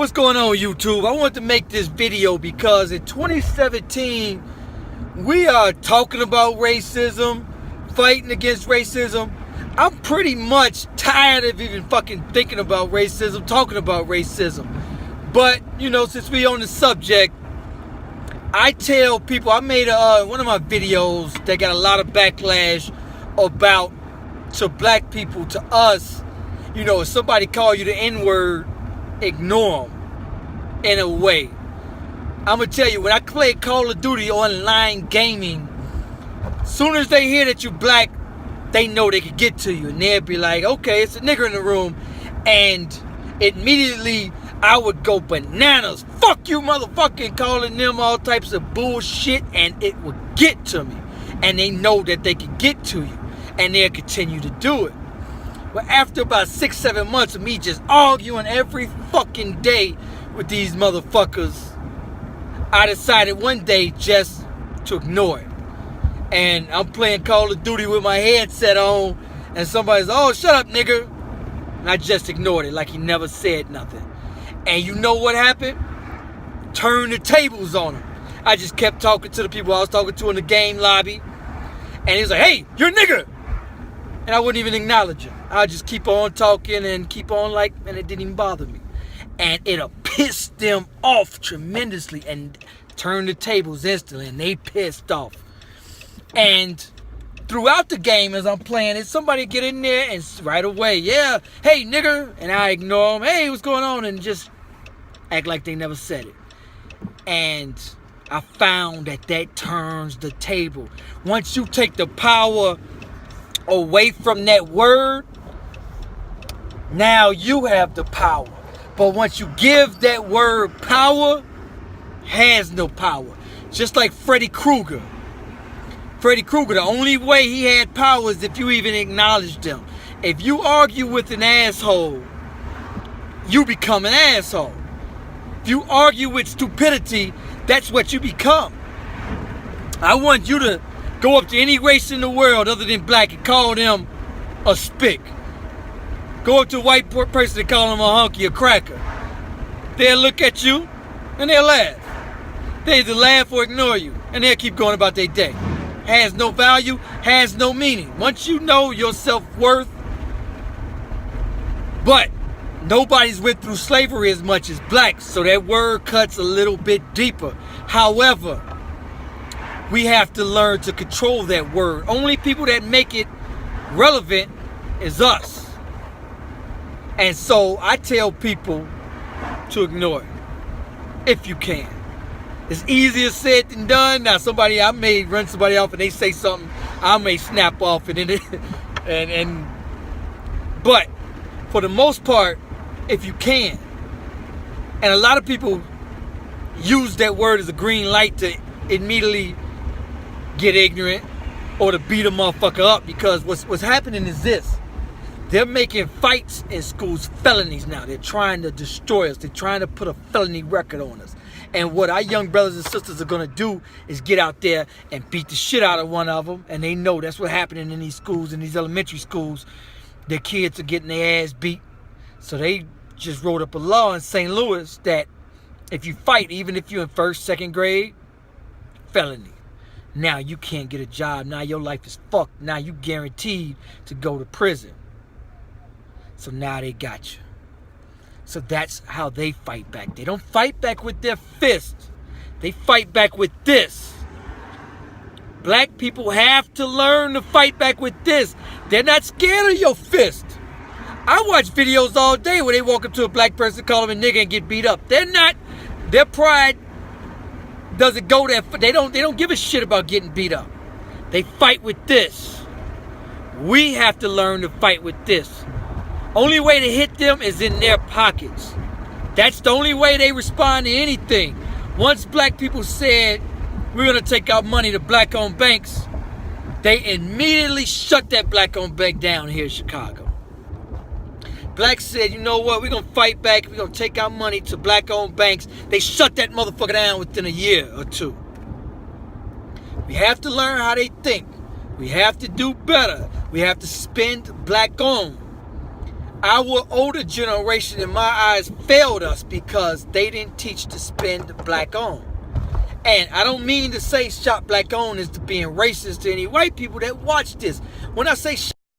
What's going on, YouTube? I wanted to make this video because in 2017, we are talking about racism, fighting against racism. I'm pretty much tired of even fucking thinking about racism, talking about racism. But, you know, since we on the subject, I tell people, I made one of my videos that got a lot of backlash about to black people, to us. You know, if somebody call you the N-word, ignore them in a way. I'm going to tell you, when I play Call of Duty online gaming, soon as they hear that you black, they know they can get to you. And they'll be like, okay, it's a nigger in the room. And immediately, I would go bananas. Fuck you, motherfucking, calling them all types of bullshit. And it would get to me. And they know that they can get to you. And they'll continue to do it. But after about 6-7 months of me just arguing every fucking day with these motherfuckers, I decided one day just to ignore it. And I'm playing Call of Duty with my headset on, and somebody's, oh, shut up, nigga. And I just ignored it like he never said nothing. And you know what happened? Turn the tables on him. I just kept talking to the people I was talking to in the game lobby. And he was like, hey, you're a nigger. And I wouldn't even acknowledge him. I would just keep on talking and keep on and it didn't even bother me. And it'll piss them off tremendously and turn the tables instantly, and they pissed off. And throughout the game as I'm playing it, somebody get in there and right away, yeah, hey, nigger, and I ignore them, hey, what's going on, and just act like they never said it. And I found that turns the table. Once you take the power away from that word, now you have the power. But once you give that word power, has no power. Just like Freddy Krueger. Freddy Krueger, the only way he had power is if you even acknowledged him. If you argue with an asshole, you become an asshole. If you argue with stupidity, that's what you become. I want you to go up to any race in the world other than black and call them a spick. Go up to a white person and call them a hunky, a cracker. They'll look at you and they'll laugh. They either laugh or ignore you, and they'll keep going about their day. Has no value, has no meaning. Once you know your self-worth, but nobody's went through slavery as much as blacks, so that word cuts a little bit deeper. However, we have to learn to control that word. Only people that make it relevant is us. And so I tell people to ignore it, if you can. It's easier said than done. Now I may run somebody off and they say something, I may snap off and but for the most part, if you can. And a lot of people use that word as a green light to immediately get ignorant or to beat a motherfucker up, because what's happening is this. They're making fights in schools felonies now. They're trying to destroy us. They're trying to put a felony record on us. And what our young brothers and sisters are going to do is get out there and beat the shit out of one of them. And they know that's what's happening in these schools, in these elementary schools. Their kids are getting their ass beat. So they just wrote up a law in St. Louis that if you fight, even if you're in 1st, 2nd grade, felony. Now you can't get a job. Now your life is fucked. Now you guaranteed to go to prison. So now they got you. So that's how they fight back. They don't fight back with their fists. They fight back with this. Black people have to learn to fight back with this. They're not scared of your fist. I watch videos all day where they walk up to a black person, call them a nigga, and get beat up. They're not. Their pride doesn't go there. They don't give a shit about getting beat up. They fight with this. We have to learn to fight with this. Only way to hit them is in their pockets. That's the only way they respond to anything. Once black people said, we're going to take our money to black-owned banks, they immediately shut that black-owned bank down here in Chicago. Blacks said, you know what, we're going to fight back. We're going to take our money to black-owned banks. They shut that motherfucker down within a year or two. We have to learn how they think. We have to do better. We have to spend black-owned. Our older generation, in my eyes, failed us because they didn't teach to spend black on. And I don't mean to say shop black on is to being racist to any white people that watch this. When I say